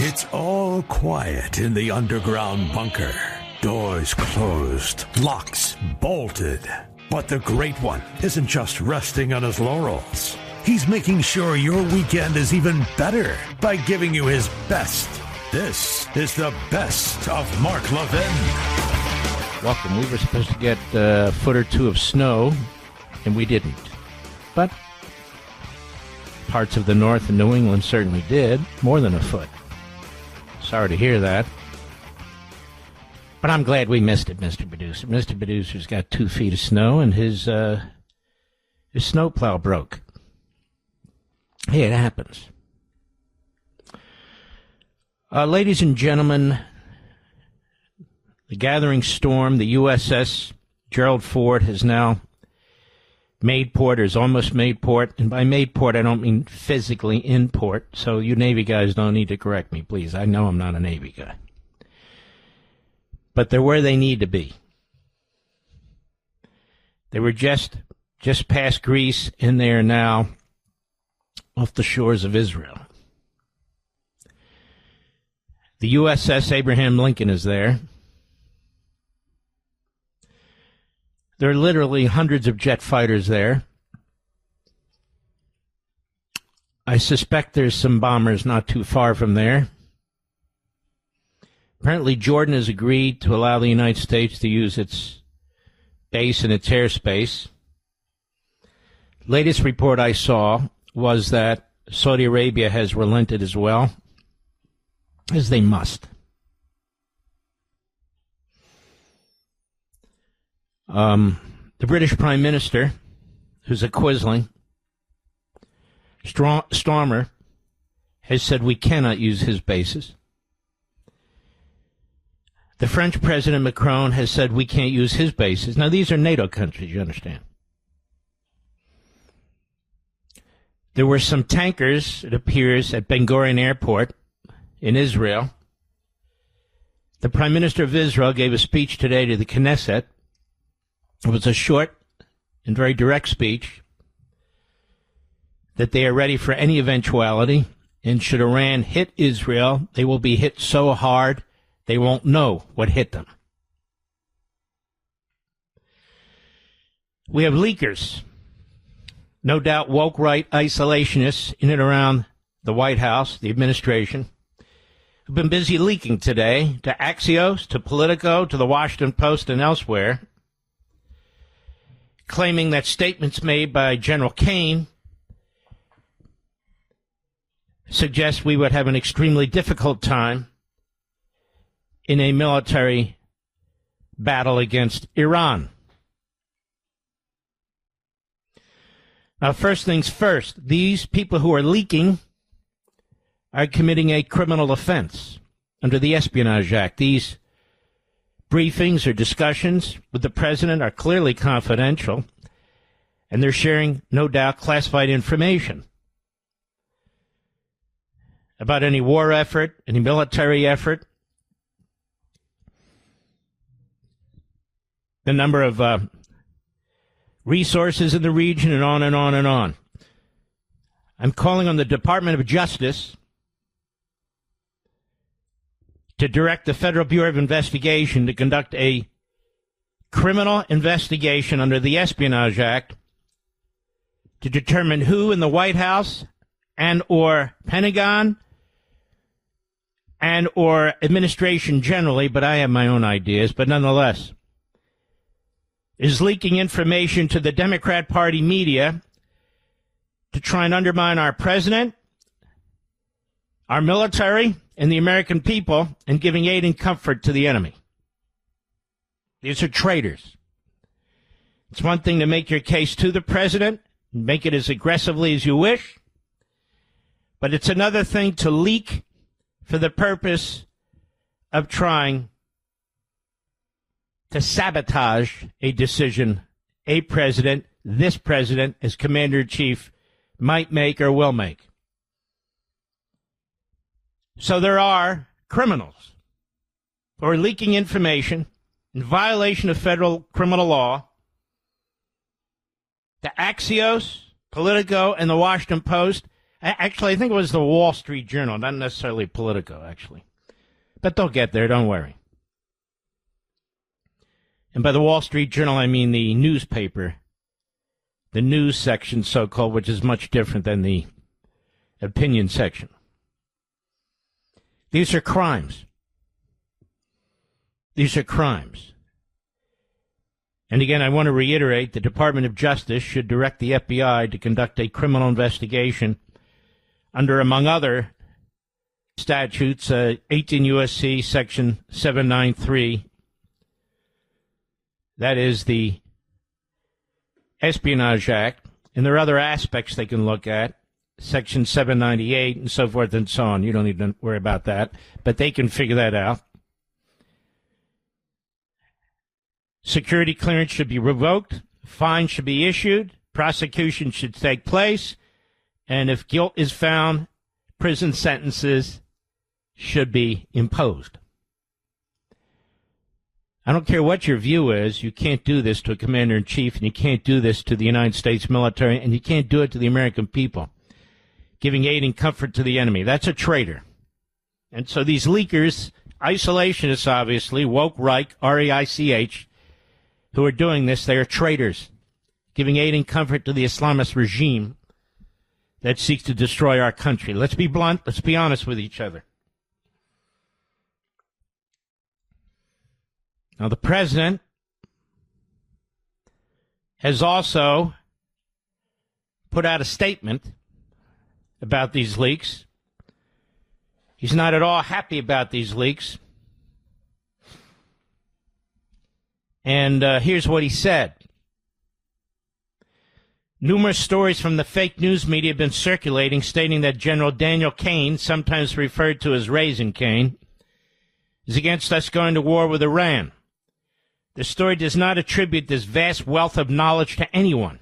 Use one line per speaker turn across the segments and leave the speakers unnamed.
It's all quiet in the underground bunker. Doors closed, locks bolted. But the Great One isn't just resting on his laurels. He's making sure your weekend is even better by giving you his best. This is the best of Mark Levin.
Welcome. We were supposed to get a foot or two of snow, and we didn't. But parts of the north and New England certainly did, more than a foot. Sorry to hear that. But I'm glad we missed it, Mr. Producer. Mr. Producer's got 2 feet of snow, and his snowplow broke. Hey, it happens. Ladies and gentlemen, the gathering storm, the USS Gerald Ford, has now made port, or is almost made port. And by made port, I don't mean physically in port. So you Navy guys don't need to correct me, please. I know I'm not a Navy guy. But they're where they need to be. They were just past Greece, and they are now off the shores of Israel. The USS Abraham Lincoln is there. There are literally hundreds of jet fighters there. I suspect there's some bombers not too far from there. Apparently, Jordan has agreed to allow the United States to use its base and its airspace. Latest report I saw was that Saudi Arabia has relented as well, as they must. The British Prime Minister, who's a quisling, Starmer, has said we cannot use his bases. The French President Macron has said we can't use his bases. Now, these are NATO countries, you understand. There were some tankers, it appears, at Ben Gurion Airport in Israel. The Prime Minister of Israel gave a speech today to the Knesset. It was a short and very direct speech that they are ready for any eventuality, and should Iran hit Israel, they will be hit so hard they won't know what hit them. We have leakers, no doubt woke right isolationists in and around the White House, the administration, who've been busy leaking today to Axios, to Politico, to the Washington Post, and elsewhere, claiming that statements made by General Kane suggest we would have an extremely difficult time in a military battle against Iran. Now, first things first, these people who are leaking are committing a criminal offense under the Espionage Act. These briefings or discussions with the president are clearly confidential, and they're sharing, no doubt, classified information about any war effort, any military effort, the number of resources in the region, and on and on and on. I'm calling on the Department of Justice to direct the Federal Bureau of Investigation to conduct a criminal investigation under the Espionage Act to determine who in the White House and or Pentagon and or administration generally, but I have my own ideas, but nonetheless, is leaking information to the Democrat Party media to try and undermine our president, our military, and the American people, and giving aid and comfort to the enemy. These are traitors. It's one thing to make your case to the president, and make it as aggressively as you wish, but it's another thing to leak for the purpose of trying to sabotage a decision a president, this president, as commander-in-chief, might make or will make. So there are criminals who are leaking information in violation of federal criminal law to Axios, Politico, and the Washington Post Actually, I think it was the Wall Street Journal, not necessarily Politico, actually. But they'll get there, don't worry. And by the Wall Street Journal, I mean the newspaper, the news section, so-called, which is much different than the opinion section. These are crimes. These are crimes. And again, I want to reiterate, the Department of Justice should direct the FBI to conduct a criminal investigation under, among other statutes, 18 U.S.C. Section 793. That is the Espionage Act. And there are other aspects they can look at, Section 798 and so forth and so on. You don't need to worry about that, but they can figure that out. Security clearance should be revoked, fines should be issued, prosecution should take place, and if guilt is found, prison sentences should be imposed. I don't care what your view is, you can't do this to a commander-in-chief, and you can't do this to the United States military, and you can't do it to the American people, giving aid and comfort to the enemy. That's a traitor. And so these leakers, isolationists obviously, Woke Reich, R-E-I-C-H, who are doing this, they are traitors, giving aid and comfort to the Islamist regime that seeks to destroy our country. Let's be blunt. Let's be honest with each other. Now, the president has also put out a statement about these leaks. He's not at all happy about these leaks. And here's what he said. Numerous stories from the fake news media have been circulating stating that General Daniel Cain, sometimes referred to as Raising Cain, is against us going to war with Iran. The story does not attribute this vast wealth of knowledge to anyone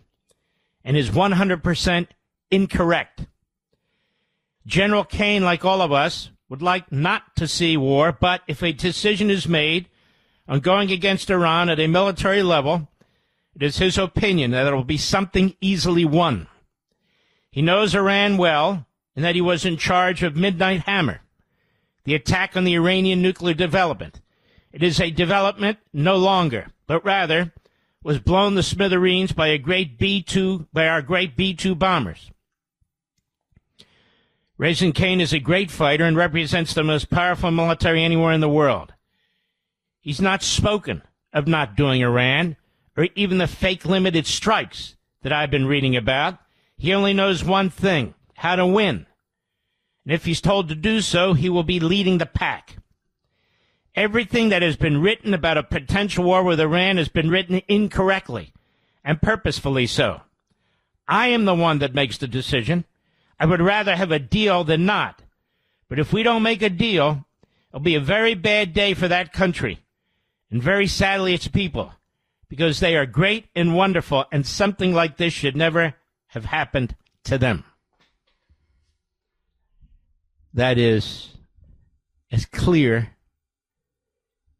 and is 100% incorrect. General Cain, like all of us, would like not to see war, but if a decision is made on going against Iran at a military level, it is his opinion that it will be something easily won. He knows Iran well and that he was in charge of Midnight Hammer, the attack on the Iranian nuclear development. It is a development no longer, but rather was blown to smithereens by our great B-2 bombers. Raising Cain is a great fighter and represents the most powerful military anywhere in the world. He's not spoken of not doing Iran or even the fake limited strikes that I've been reading about. He only knows one thing, how to win. And if he's told to do so, he will be leading the pack. Everything that has been written about a potential war with Iran has been written incorrectly and purposefully so. I am the one that makes the decision. I would rather have a deal than not. But if we don't make a deal, it'll be a very bad day for that country. And very sadly, its people, because they are great and wonderful, and something like this should never have happened to them. That is as clear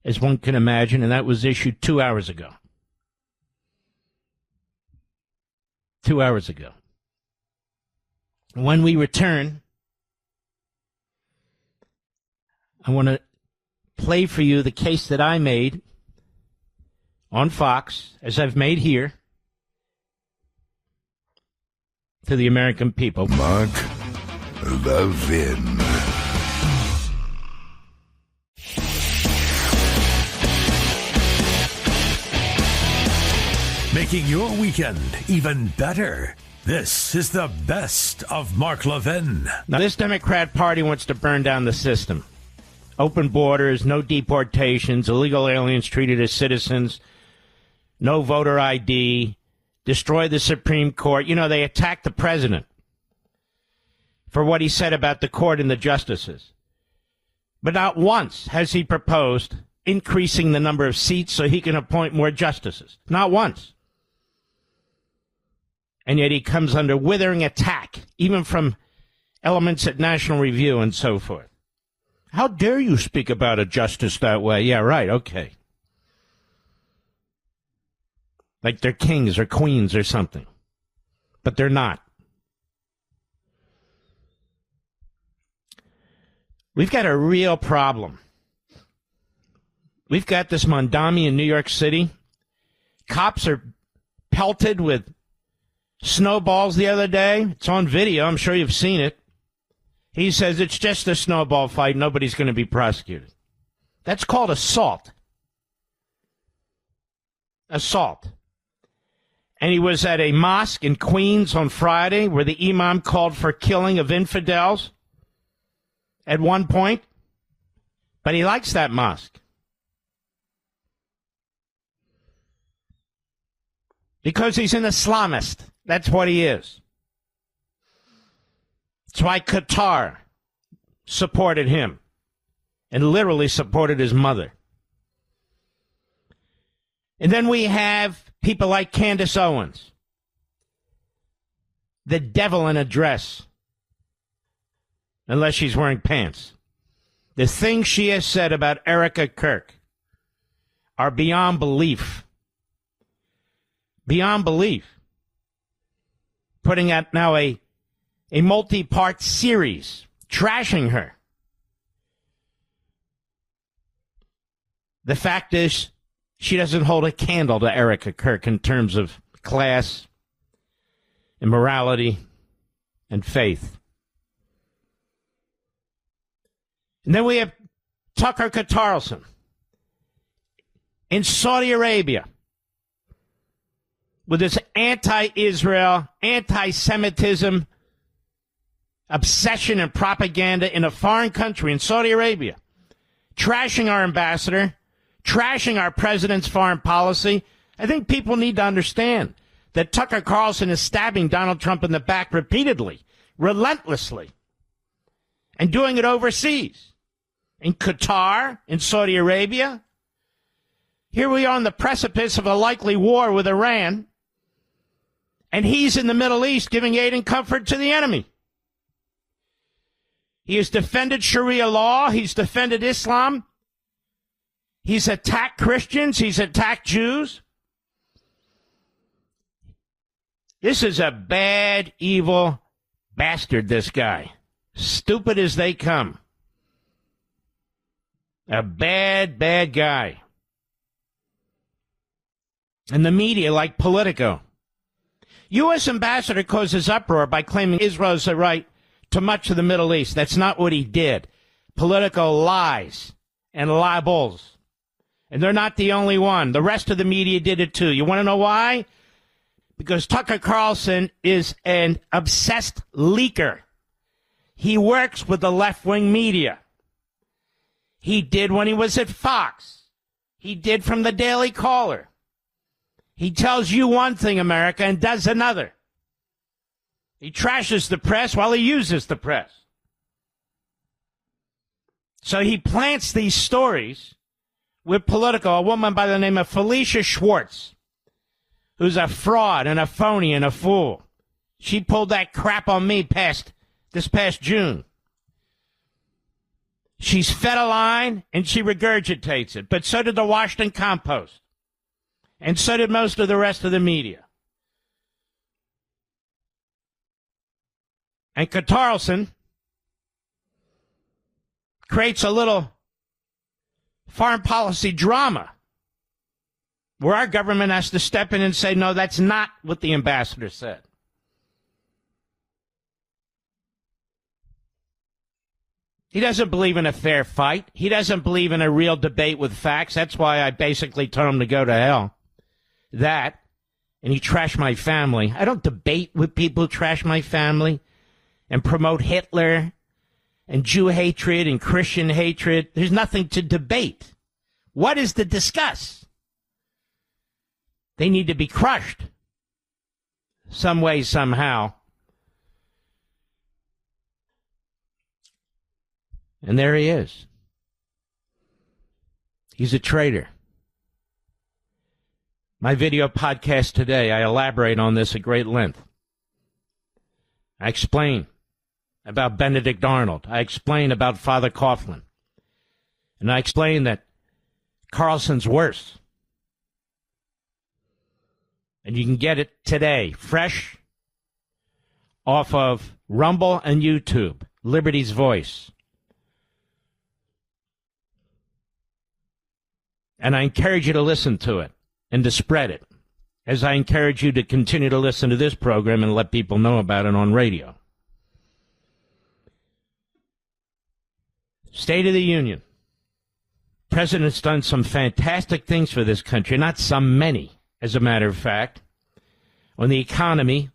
as one can imagine, and that was issued 2 hours ago. 2 hours ago. When we return, I want to play for you the case that I made on Fox, as I've made here, to the American people.
Mark Levin.
Making your weekend even better. This is the best of Mark Levin.
Now, this Democrat Party wants to burn down the system. Open borders, no deportations, illegal aliens treated as citizens, no voter ID, destroy the Supreme Court. You know, they attacked the president for what he said about the court and the justices. But not once has he proposed increasing the number of seats so he can appoint more justices. Not once. And yet he comes under withering attack, even from elements at National Review and so forth. How dare you speak about a justice that way? Yeah, right, okay. Like they're kings or queens or something. But they're not. We've got a real problem. We've got this Mondami in New York City. Cops are pelted with snowballs the other day. It's on video. I'm sure you've seen it. He says it's just a snowball fight. Nobody's going to be prosecuted. That's called assault. Assault. And he was at a mosque in Queens on Friday where the imam called for killing of infidels at one point. But he likes that mosque. Because he's an Islamist. That's what he is. That's why Qatar supported him and literally supported his mother. And then we have people like Candace Owens, the devil in a dress, unless she's wearing pants. The things she has said about Erica Kirk are beyond belief. Beyond belief. Putting out now a multi-part series, trashing her. The fact is, she doesn't hold a candle to Erica Kirk in terms of class and morality and faith. And then we have Tucker Carlson in Saudi Arabia with this anti-Israel, anti-Semitism obsession and propaganda in a foreign country, in Saudi Arabia, trashing our ambassador, trashing our president's foreign policy. I think people need to understand that Tucker Carlson is stabbing Donald Trump in the back repeatedly, relentlessly, and doing it overseas. In Qatar, in Saudi Arabia. Here we are on the precipice of a likely war with Iran, and he's in the Middle East giving aid and comfort to the enemy. He has defended Sharia law. He's defended Islam. He's attacked Christians. He's attacked Jews. This is a bad, evil bastard, this guy. Stupid as they come. A bad, bad guy. And the media, like Politico. U.S. ambassador causes uproar by claiming Israel has a right to much of the Middle East. That's not what he did. Politico lies and libels. And they're not the only one. The rest of the media did it too. You want to know why? Because Tucker Carlson is an obsessed leaker. He works with the left-wing media. He did when he was at Fox. He did from the Daily Caller. He tells you one thing, America, and does another. He trashes the press while he uses the press. So he plants these stories with Politico, a woman by the name of Felicia Schwartz, who's a fraud and a phony and a fool. She pulled that crap on me this past June. She's fed a line, and she regurgitates it. But so did the Washington Compost. And so did most of the rest of the media. And Carlson creates a little foreign policy drama where our government has to step in and say, no, that's not what the ambassador said. He doesn't believe in a fair fight. He doesn't believe in a real debate with facts. That's why I basically told him to go to hell. That, and he trashed my family. I don't debate with people who trash my family and promote Hitler and Jew hatred and Christian hatred. There's nothing to debate. What is to discuss? They need to be crushed some way, somehow. And there he is. He's a traitor. My video podcast today, I elaborate on this at great length. I explain about Benedict Arnold. I explain about Father Coughlin. And I explain that Carlson's worse. And you can get it today, fresh, off of Rumble and YouTube, Liberty's Voice. And I encourage you to listen to it and to spread it, as I encourage you to continue to listen to this program and let people know about it on radio. State of the Union. President's done some fantastic things for this country, not some many, as a matter of fact. On the economy,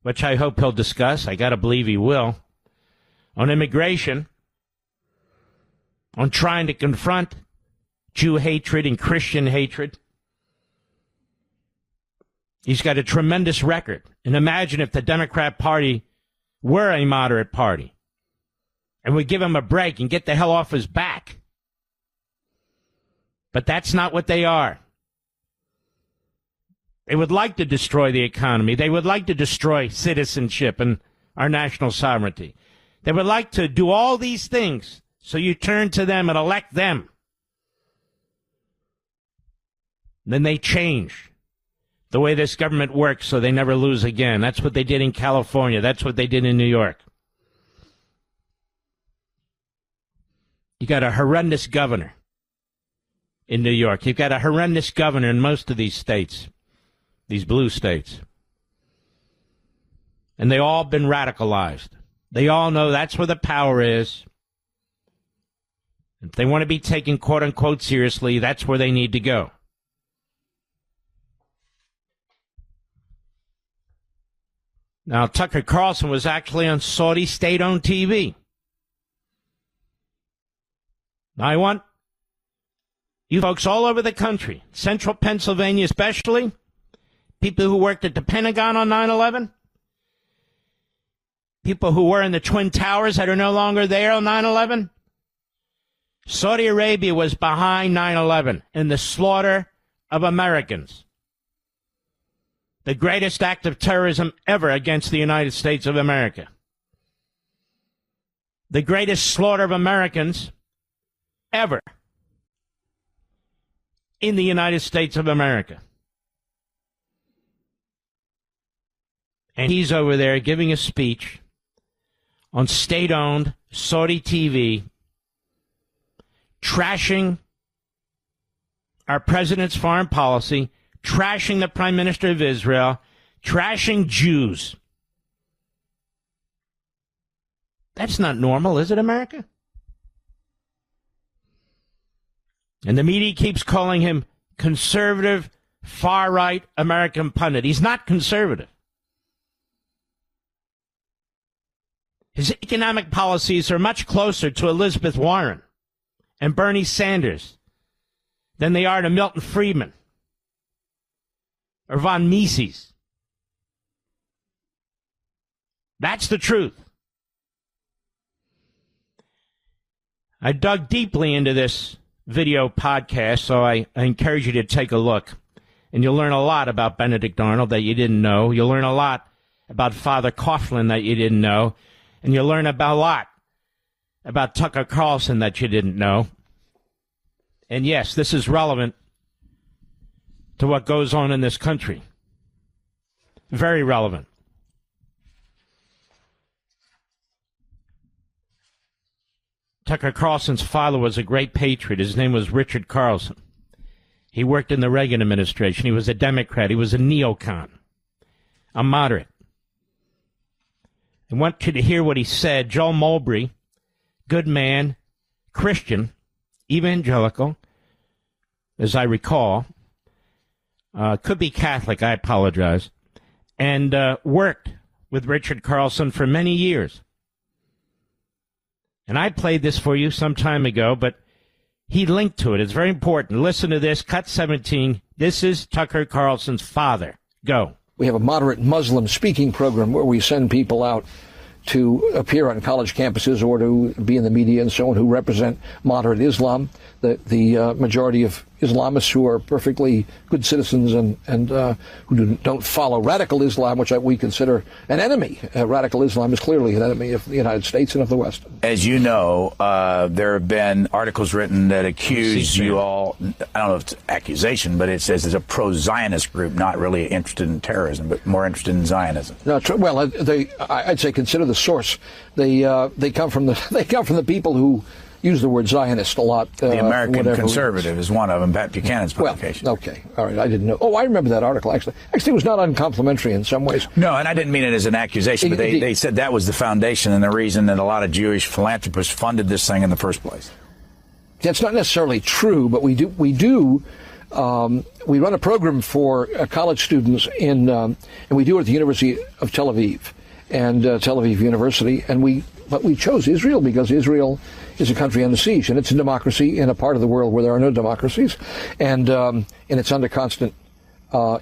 which I hope he'll discuss, I got to believe he will. On immigration, on trying to confront Jew hatred and Christian hatred. He's got a tremendous record. And imagine if the Democrat Party were a moderate party and would give him a break and get the hell off his back. But that's not what they are. They would like to destroy the economy. They would like to destroy citizenship and our national sovereignty. They would like to do all these things, so you turn to them and elect them. Then they change the way this government works so they never lose again. That's what they did in California. That's what they did in New York. You got a horrendous governor in New York. You've got a horrendous governor in most of these states, these blue states. And they all been radicalized. They all know that's where the power is. If they want to be taken, quote unquote, seriously, that's where they need to go. Now, Tucker Carlson was actually on Saudi state-owned TV. I want you folks all over the country, central Pennsylvania especially, people who worked at the Pentagon on 9/11, people who were in the Twin Towers that are no longer there on 9/11. Saudi Arabia was behind 9/11 in the slaughter of Americans. The greatest act of terrorism ever against the United States of America. The greatest slaughter of Americans ever in the United States of America. And he's over there giving a speech on state-owned Saudi TV, trashing our president's foreign policy, trashing the Prime Minister of Israel, trashing Jews. That's not normal, is it, America? And the media keeps calling him conservative, far-right American pundit. He's not conservative. His economic policies are much closer to Elizabeth Warren and Bernie Sanders than they are to Milton Friedman or von Mises. That's the truth. I dug deeply into this video podcast, so I encourage you to take a look. And you'll learn a lot about Benedict Arnold that you didn't know. You'll learn a lot about Father Coughlin that you didn't know. And you'll learn about a lot about Tucker Carlson that you didn't know. And yes, this is relevant to what goes on in this country. Very relevant. Tucker Carlson's father was a great patriot. His name was Richard Carlson. He worked in the Reagan administration. He was a Democrat. He was a neocon, a moderate. I want you to hear what he said. Joel Mulberry, good man, Christian, evangelical, as I recall, could be Catholic, I apologize, and worked with Richard Carlson for many years. And I played this for you some time ago, but he linked to it. It's very important. Listen to this, cut 17. This is Tucker Carlson's father. Go.
We have a moderate Muslim speaking program where we send people out to appear on college campuses or to be in the media and so on who represent moderate Islam, the majority of Islamists who are perfectly good citizens and who don't follow radical Islam, which we consider an enemy. Radical Islam is clearly an enemy of the United States and of the West.
As you know, there have been articles written that accuse you all, I don't know if it's accusation, but it says it's a pro-Zionist group, not really interested in terrorism, but more interested in Zionism.
No, well, I'd say consider the source. They come from the people who use the word Zionist a lot.
The American Conservative is one of them, Pat Buchanan's publication.
Well, okay. All right. I didn't know. Oh, I remember that article, actually. Actually, it was not uncomplimentary in some ways.
No, and I didn't mean it as an accusation, but they said that was the foundation and the reason that a lot of Jewish philanthropists funded this thing in the first place.
That's not necessarily true, but we run a program for college students and we do it at the University of Tel Aviv and Tel Aviv University, but we chose Israel because Israel is a country on the siege, and it's a democracy in a part of the world where there are no democracies, and it's under constant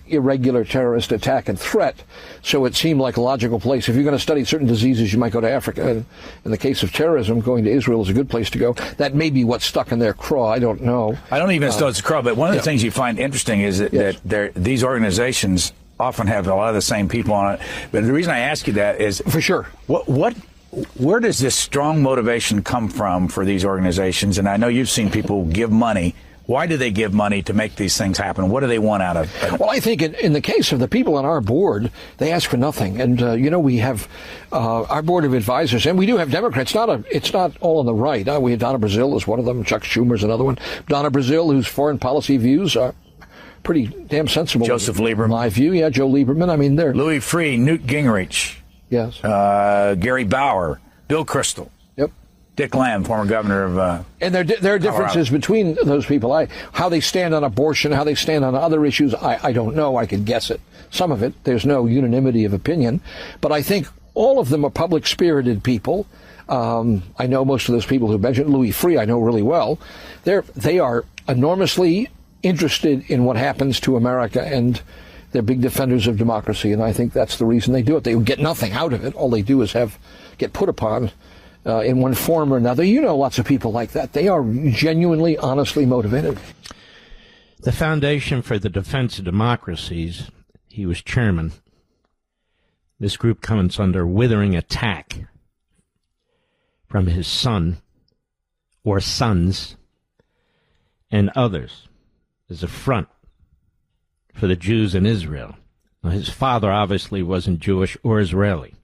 irregular terrorist attack and threat. So it seemed like a logical place. If you're going to study certain diseases, you might go to Africa. And in the case of terrorism, going to Israel is a good place to go. That may be what's stuck in their craw. I don't know.
I don't even know it's a craw, but one of the things you find interesting is that these organizations often have a lot of the same people on it. But the reason I ask you that is,
for sure,
where does this strong motivation come from for these organizations? And I know you've seen people give money. Why do they give money to make these things happen? What do they want out of it?
Well, I think in the case of the people on our board, they ask for nothing. And, we have our board of advisors, and we do have Democrats. It's not all on the right. We have Donna Brazil is one of them. Chuck Schumer's another one. Donna Brazil, whose foreign policy views are pretty damn sensible.
Joseph Lieberman.
In my view, yeah, Joe Lieberman. I mean, they're...
Louis Freeh, Newt Gingrich.
Yes.
Gary Bauer, Bill Kristol.
Yep.
Dick Lamb, former governor of
and there are differences between those people. How they stand on abortion, how they stand on other issues, I don't know. I could guess it. Some of it, there's no unanimity of opinion. But I think all of them are public-spirited people. I know most of those people who mentioned. Louis Freeh, I know really well. They are enormously interested in what happens to America, and they're big defenders of democracy, and I think that's the reason they do it. They get nothing out of it. All they do is get put upon in one form or another. You know lots of people like that. They are genuinely, honestly motivated.
The Foundation for the Defense of Democracies, he was chairman. This group comes under withering attack from his son or sons and others as a front for the Jews in Israel. Now, his father obviously wasn't Jewish or Israeli,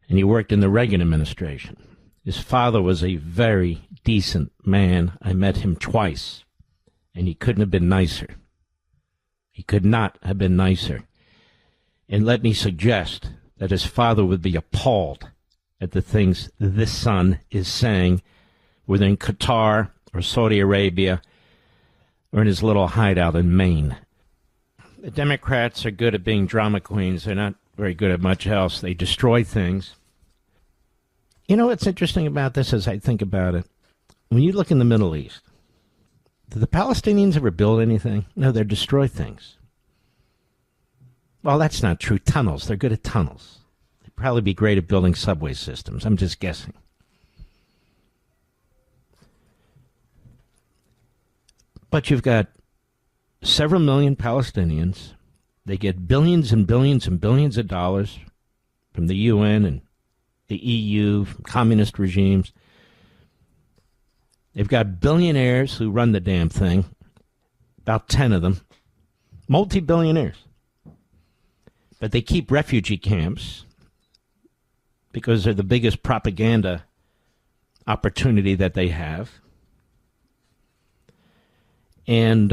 and he worked in the Reagan administration. His father was a very decent man. I met him twice, and he couldn't have been nicer. He could not have been nicer. And let me suggest that his father would be appalled at the things this son is saying, whether in Qatar or Saudi Arabia or in his little hideout in Maine. The Democrats are good at being drama queens. They're not very good at much else. They destroy things. You know what's interesting about this as I think about it? When you look in the Middle East, do the Palestinians ever build anything? No, they destroy things. Well, that's not true. Tunnels. They're good at tunnels. They'd probably be great at building subway systems. I'm just guessing. But you've got several million Palestinians. They get billions and billions and billions of dollars from the UN and the EU, from communist regimes. They've got billionaires who run the damn thing, about 10 of them, multi-billionaires. But they keep refugee camps because they're the biggest propaganda opportunity that they have. And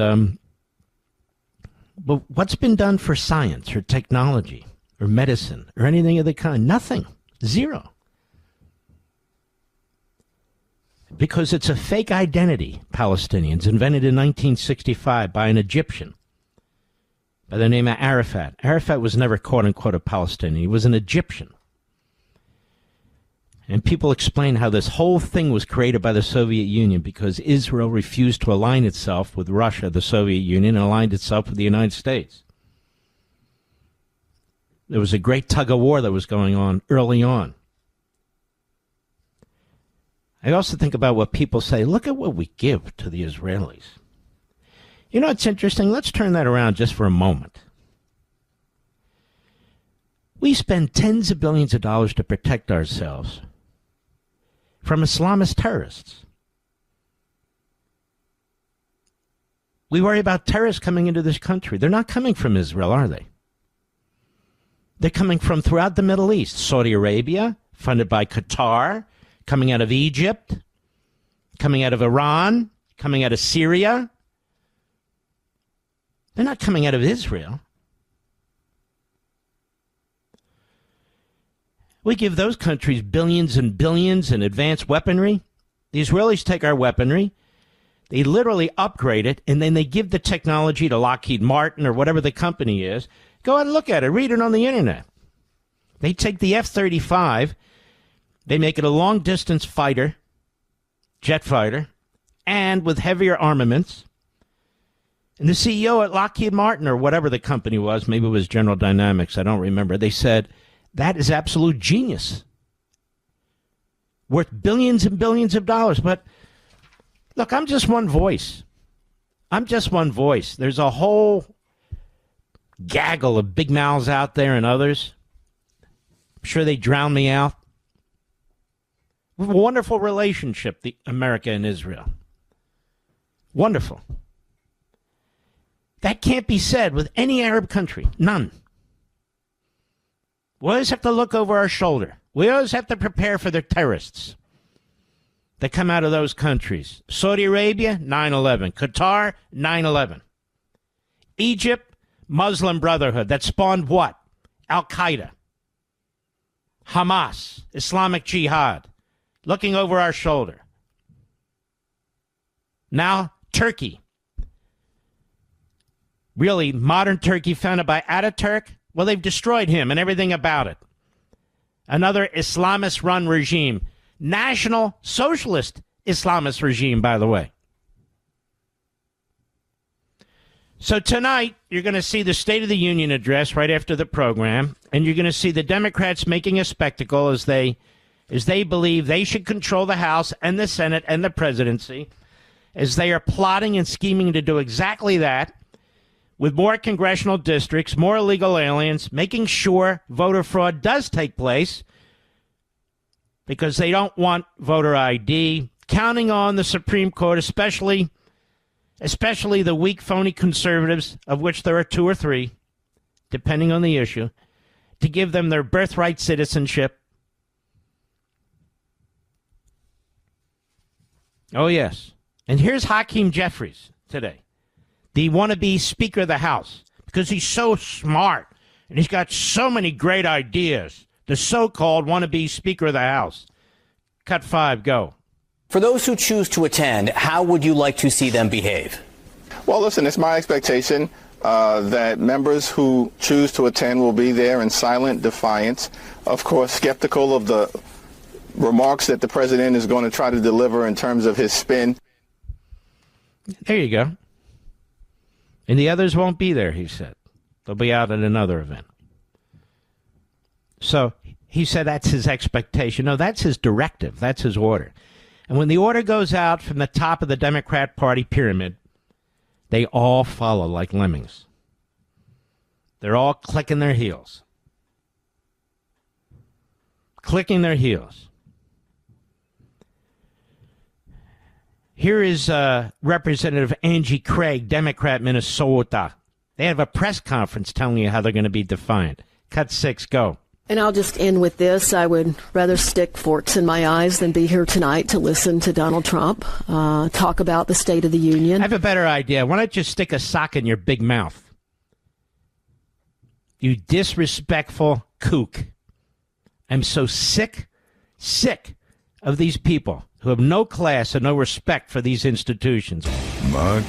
but what's been done for science or technology or medicine or anything of the kind? Nothing. Zero. Because it's a fake identity, Palestinians, invented in 1965 by an Egyptian by the name of Arafat. Arafat was never, quote-unquote, a Palestinian. He was an Egyptian. And people explain how this whole thing was created by the Soviet Union because Israel refused to align itself with Russia, the Soviet Union, and aligned itself with the United States. There was a great tug-of-war that was going on early on. I also think about what people say, look at what we give to the Israelis. You know, it's interesting. Let's turn that around just for a moment. We spend tens of billions of dollars to protect ourselves from Islamist terrorists. We worry about terrorists coming into this country. They're not coming from Israel, are they? They're coming from throughout the Middle East. Saudi Arabia, funded by Qatar, coming out of Egypt, coming out of Iran, coming out of Syria. They're not coming out of Israel. We give those countries billions and billions in advanced weaponry. The Israelis take our weaponry, they literally upgrade it, and then they give the technology to Lockheed Martin or whatever the company is. Go and look at it. Read it on the internet. They take the F-35, they make it a long-distance fighter, jet fighter, and with heavier armaments. And the CEO at Lockheed Martin, or whatever the company was, maybe it was General Dynamics, I don't remember, they said, that is absolute genius. Worth billions and billions of dollars. But look, I'm just one voice. I'm just one voice. There's a whole gaggle of big mouths out there and others. I'm sure they drown me out. We have a wonderful relationship, the America and Israel. Wonderful. That can't be said with any Arab country. None. We always have to look over our shoulder. We always have to prepare for the terrorists that come out of those countries. Saudi Arabia, 9/11. Qatar, 9/11. Egypt, Muslim Brotherhood. That spawned what? Al-Qaeda. Hamas, Islamic Jihad. Looking over our shoulder. Now, Turkey. Really, modern Turkey founded by Ataturk? Well, they've destroyed him and everything about it. Another Islamist-run regime. National Socialist Islamist regime, by the way. So tonight, you're going to see the State of the Union address right after the program, and you're going to see the Democrats making a spectacle as they believe they should control the House and the Senate and the presidency, as they are plotting and scheming to do exactly that, with more congressional districts, more illegal aliens, making sure voter fraud does take place because they don't want voter ID, counting on the Supreme Court, especially the weak, phony conservatives, of which there are 2 or 3, depending on the issue, to give them their birthright citizenship. Oh, yes. And here's Hakeem Jeffries today, the wannabe Speaker of the House, because he's so smart and he's got so many great ideas, the so-called wannabe Speaker of the House. Cut 5, go.
For those who choose to attend, how would you like to see them behave?
Well, listen, it's my expectation that members who choose to attend will be there in silent defiance, of course, skeptical of the remarks that the president is going to try to deliver in terms of his spin.
There you go. And the others won't be there, he said. They'll be out at another event. So he said that's his expectation. No, that's his directive. That's his order. And when the order goes out from the top of the Democrat Party pyramid, they all follow like lemmings. They're all clicking their heels. Clicking their heels. Here is Representative Angie Craig, Democrat, Minnesota. They have a press conference telling you how they're going to be defiant. Cut 6, go.
And I'll just end with this. I would rather stick forks in my eyes than be here tonight to listen to Donald Trump talk about the State of the Union.
I have a better idea. Why not you stick a sock in your big mouth? You disrespectful kook. I'm so sick of these people who have no class and no respect for these institutions.
Mark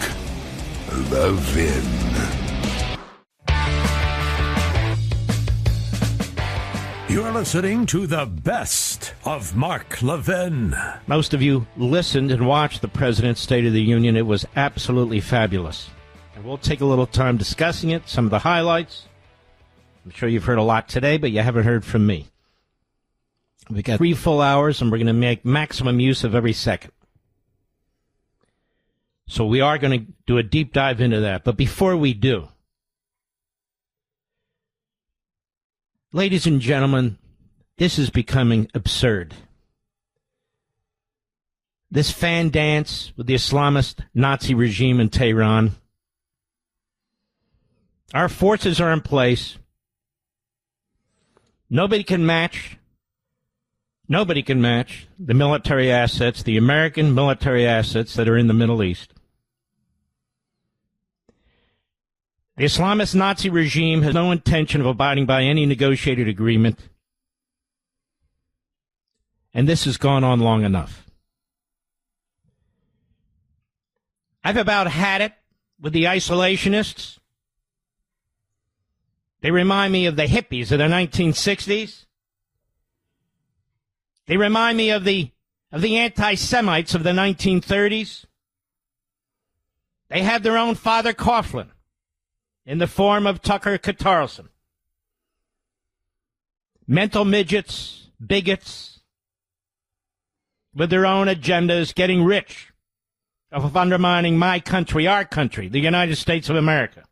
Levin. You're listening to the best of Mark Levin.
Most of you listened and watched the President's State of the Union. It was absolutely fabulous. And we'll take a little time discussing it, some of the highlights. I'm sure you've heard a lot today, but you haven't heard from me. We got 3 full hours, and we're going to make maximum use of every second. So we are going to do a deep dive into that. But before we do, ladies and gentlemen, this is becoming absurd. This fan dance with the Islamist Nazi regime in Tehran. Our forces are in place. Nobody can match Nobody can match the military assets, the American military assets that are in the Middle East. The Islamist Nazi regime has no intention of abiding by any negotiated agreement, and this has gone on long enough. I've about had it with the isolationists. They remind me of the hippies of the 1960s. They remind me of the anti-Semites of the 1930s. They have their own Father Coughlin in the form of Tucker Carlson. Mental midgets, bigots, with their own agendas, getting rich off of undermining my country, our country, the United States of America.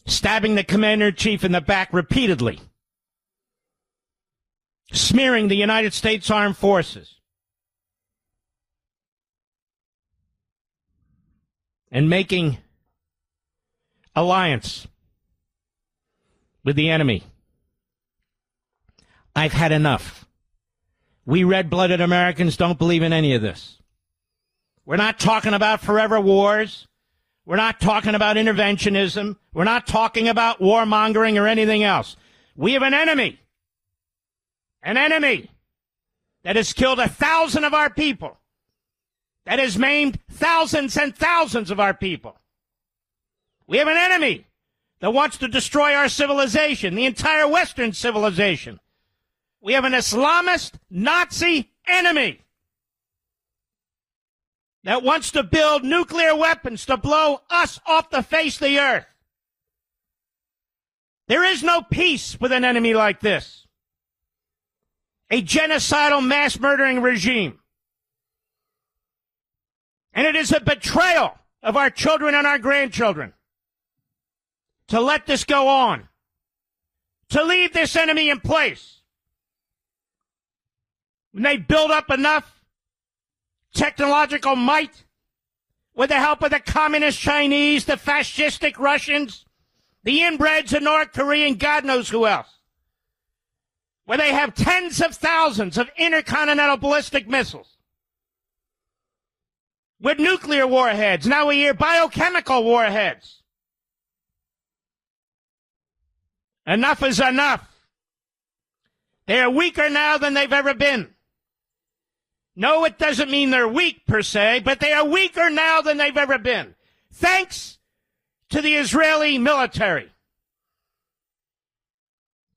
Stabbing the commander-in-chief in the back repeatedly. Smearing the United States Armed Forces. And making alliance with the enemy. I've had enough. We red-blooded Americans don't believe in any of this. We're not talking about forever wars. We're not talking about interventionism. We're not talking about warmongering or anything else. We have an enemy that has killed 1,000 of our people, that has maimed thousands and thousands of our people. We have an enemy that wants to destroy our civilization, the entire Western civilization. We have an Islamist Nazi enemy that wants to build nuclear weapons to blow us off the face of the earth. There is no peace with an enemy like this. A genocidal mass murdering regime. And it is a betrayal of our children and our grandchildren to let this go on, to leave this enemy in place. When they build up enough technological might, with the help of the communist Chinese, the fascistic Russians, the inbreds of North Korea, and God knows who else, where they have tens of thousands of intercontinental ballistic missiles, with nuclear warheads, now we hear biochemical warheads. Enough is enough. They are weaker now than they've ever been. No, it doesn't mean they're weak per se, but they are weaker now than they've ever been. Thanks to the Israeli military.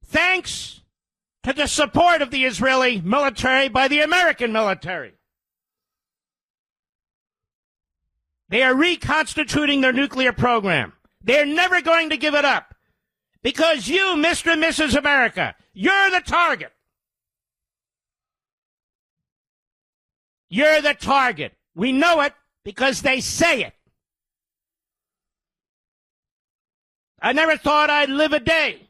Thanks to the support of the Israeli military by the American military. They are reconstituting their nuclear program. They're never going to give it up. Because you, Mr. and Mrs. America, you're the target. You're the target. We know it because they say it. I never thought I'd live a day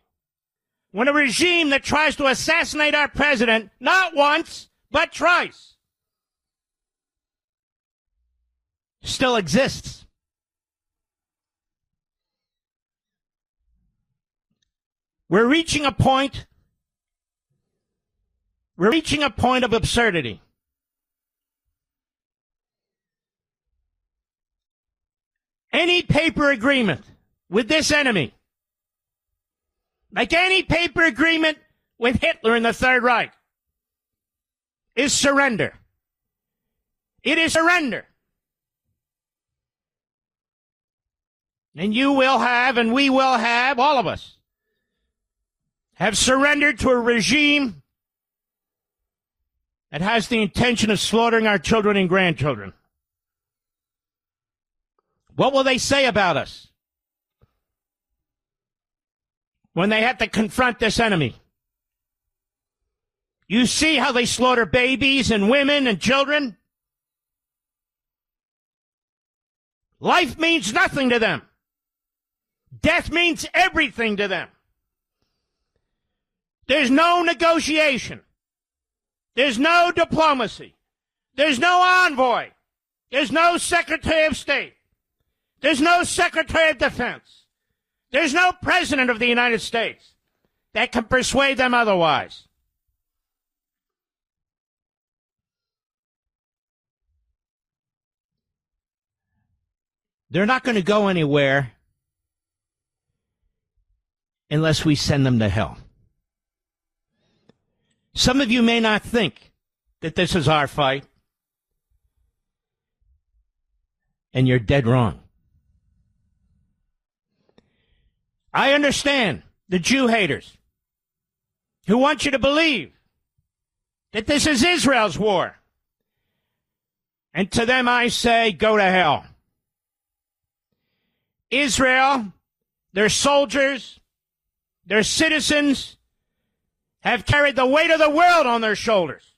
when a regime that tries to assassinate our president, not once, but twice, still exists. We're reaching a point of absurdity. Any paper agreement with this enemy, like any paper agreement with Hitler in the Third Reich, is surrender. It is surrender. And you will have, and we will have, all of us, have surrendered to a regime that has the intention of slaughtering our children and grandchildren. What will they say about us when they have to confront this enemy? You see how they slaughter babies and women and children? Life means nothing to them. Death means everything to them. There's no negotiation. There's no diplomacy. There's no envoy. There's no Secretary of State. There's no Secretary of Defense. There's no President of the United States that can persuade them otherwise. They're not going to go anywhere unless we send them to hell. Some of you may not think that this is our fight, and you're dead wrong. I understand the Jew haters who want you to believe that this is Israel's war. And to them I say, go to hell. Israel, their soldiers, their citizens have carried the weight of the world on their shoulders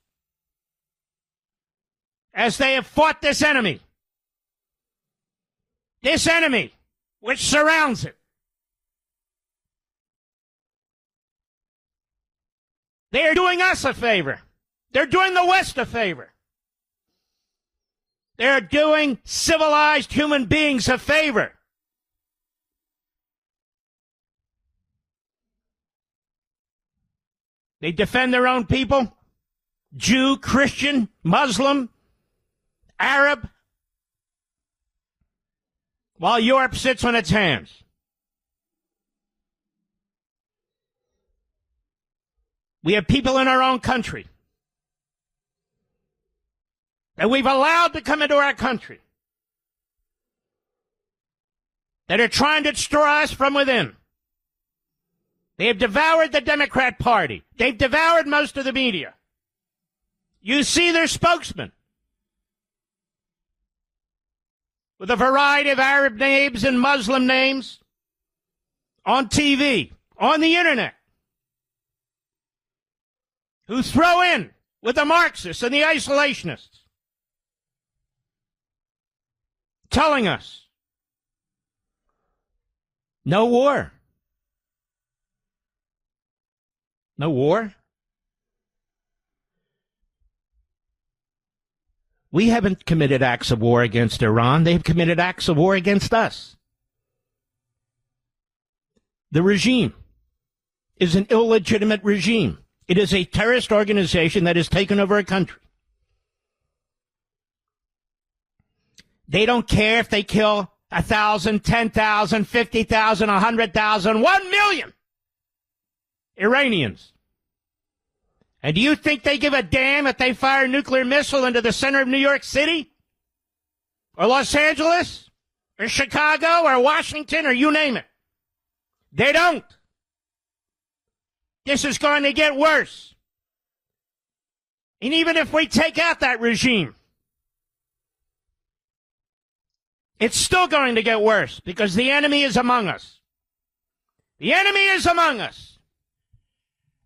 as they have fought this enemy which surrounds it. They are doing us a favor. They're doing the West a favor. They're doing civilized human beings a favor. They defend their own people, Jew, Christian, Muslim, Arab, while Europe sits on its hands. We have people in our own country that we've allowed to come into our country that are trying to destroy us from within. They have devoured the Democrat Party. They've devoured most of the media. You see their spokesman with a variety of Arab names and Muslim names on TV, on the internet, who throw in with the Marxists and the isolationists, telling us no war. No war? We haven't committed acts of war against Iran. They've committed acts of war against us. The regime is an illegitimate regime. It is a terrorist organization that has taken over a country. They don't care if they kill 1,000, 10,000, 50,000, 100,000, 1 million Iranians. And do you think they give a damn if they fire a nuclear missile into the center of New York City? Or Los Angeles? Or Chicago? Or Washington? Or you name it. They don't. This is going to get worse. And even if we take out that regime, it's still going to get worse because the enemy is among us. The enemy is among us.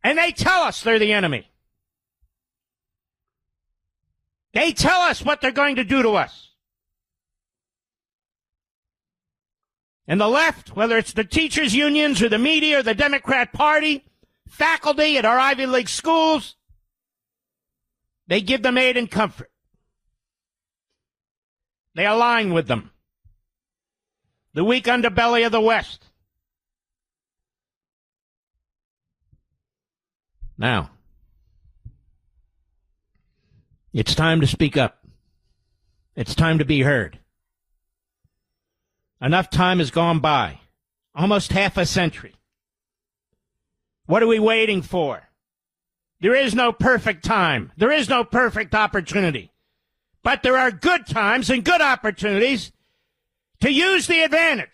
And they tell us they're the enemy. They tell us what they're going to do to us. And the left, whether it's the teachers' unions or the media or the Democrat Party, faculty at our Ivy League schools, they give them aid and comfort. They align with them. The weak underbelly of the West. Now, it's time to speak up. It's time to be heard. Enough time has gone by. Almost half a century. What are we waiting for? There is no perfect time. There is no perfect opportunity. But there are good times and good opportunities to use the advantage.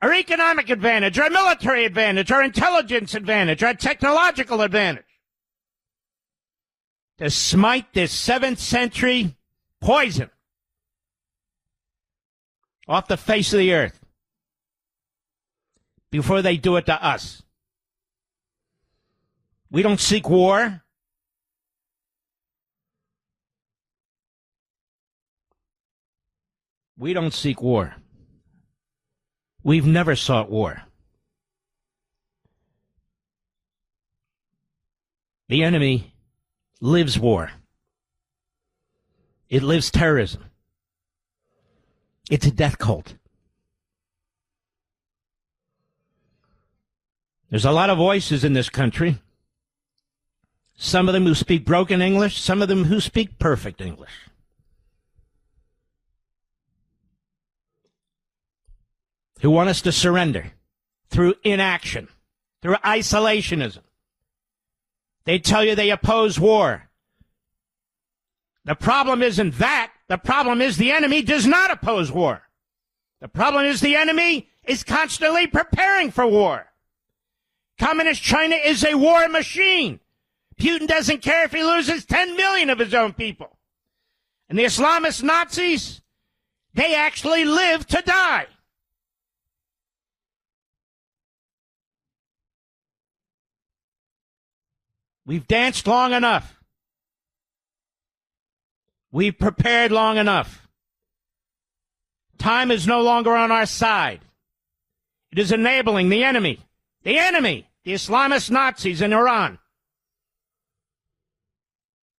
Our economic advantage, our military advantage, our intelligence advantage, our technological advantage. To smite this 7th century poison off the face of the earth before they do it to us. We don't seek war. We don't seek war. We've never sought war. The enemy lives war. It lives terrorism. It's a death cult. There's a lot of voices in this country. Some of them who speak broken English, some of them who speak perfect English. who want us to surrender through inaction, through isolationism. They tell you they oppose war. The problem isn't that. The problem is the enemy does not oppose war. The problem is the enemy is constantly preparing for war. Communist China is a war machine. Putin doesn't care if he loses 10 million of his own people. And the Islamist Nazis, they actually live to die. We've danced long enough. We've prepared long enough. Time is no longer on our side. It is enabling the enemy, the Islamist Nazis in Iran,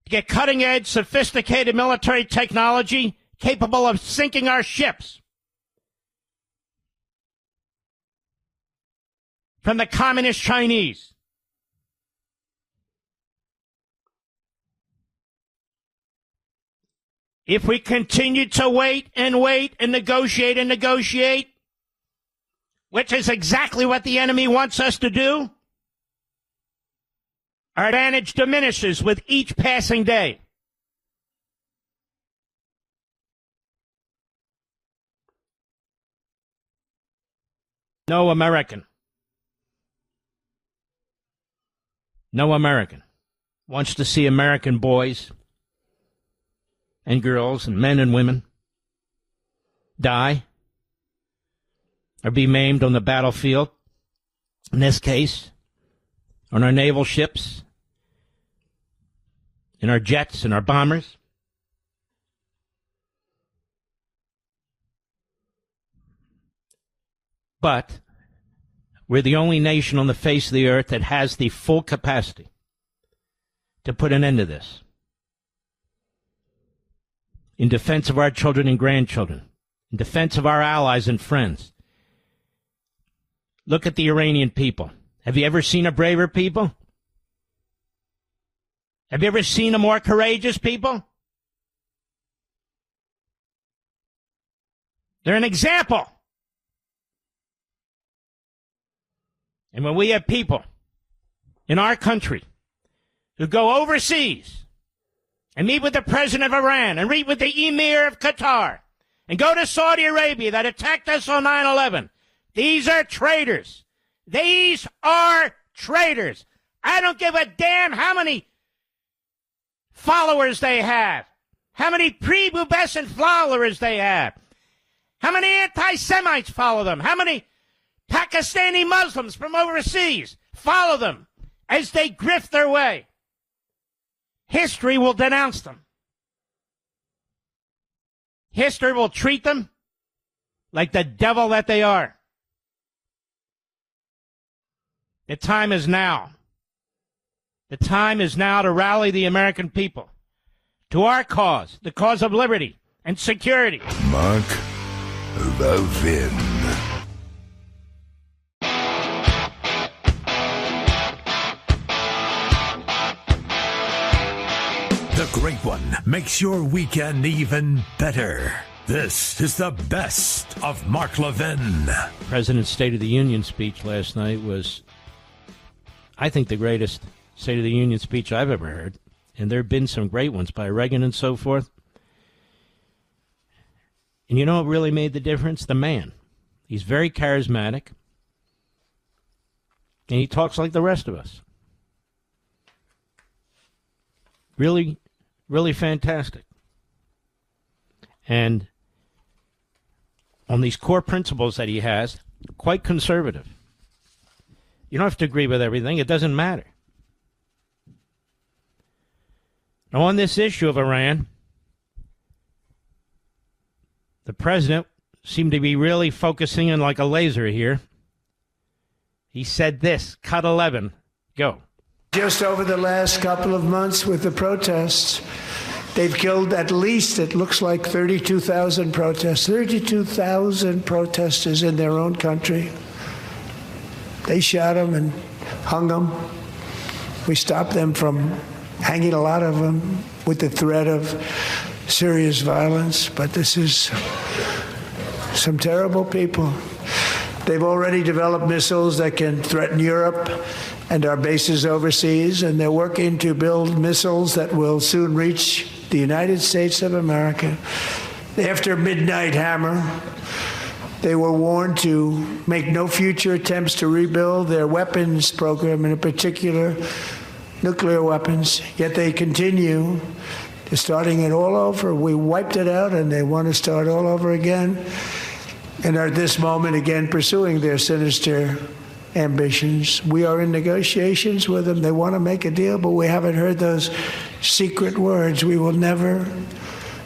to get cutting-edge, sophisticated military technology capable of sinking our ships from the communist Chinese. If we continue to wait and negotiate, which is exactly what the enemy wants us to do, our advantage diminishes with each passing day. No American wants to see American boys and girls and men and women die or be maimed on the battlefield, in this case, on our naval ships, in our jets and our bombers. But we're the only nation on the face of the earth that has the full capacity to put an end to this, in defense of our children and grandchildren, in defense of our allies and friends. Look at the Iranian people. Have you ever seen a braver people? Have you ever seen a more courageous people? They're an example. And when we have people in our country who go overseas and meet with the president of Iran and meet with the emir of Qatar and go to Saudi Arabia that attacked us on 9/11, these are traitors. These are traitors. I don't give a damn how many followers they have, how many prepubescent followers they have, how many anti-Semites follow them, how many Pakistani Muslims from overseas follow them as they grift their way. History will denounce them. History will treat them like the devil that they are. The time is now. The time is now to rally the American people to our cause, the cause of liberty and security.
Mark Levin. The Great One makes your weekend even better. This is the best of Mark Levin.
President's State of the Union speech last night was, I think, the greatest State of the Union speech I've ever heard. And there have been some great ones by Reagan and so forth. And you know what really made the difference? The man. He's very charismatic. And he talks like the rest of us. Really, really fantastic. And on these core principles that he has, quite conservative. You don't have to agree with everything. It doesn't matter. Now, on this issue of Iran, the president seemed to be really focusing in like a laser here. He said this, cut 11, go.
Just over the last couple of months with the protests, they've killed at least, it looks like 32,000 protests, 32,000 protesters in their own country. They shot them and hung them. We stopped them from hanging a lot of them with the threat of serious violence. But this is some terrible people. They've already developed missiles that can threaten Europe and our bases overseas, and they're working to build missiles that will soon reach the United States of America. After Midnight Hammer, they were warned to make no future attempts to rebuild their weapons program, and in particular, nuclear weapons. Yet they continue. They're starting it all over. We wiped it out, and they want to start all over again. And are at this moment again pursuing their sinister ambitions. We are in negotiations with them. They want to make a deal, but we haven't heard those secret words. We will never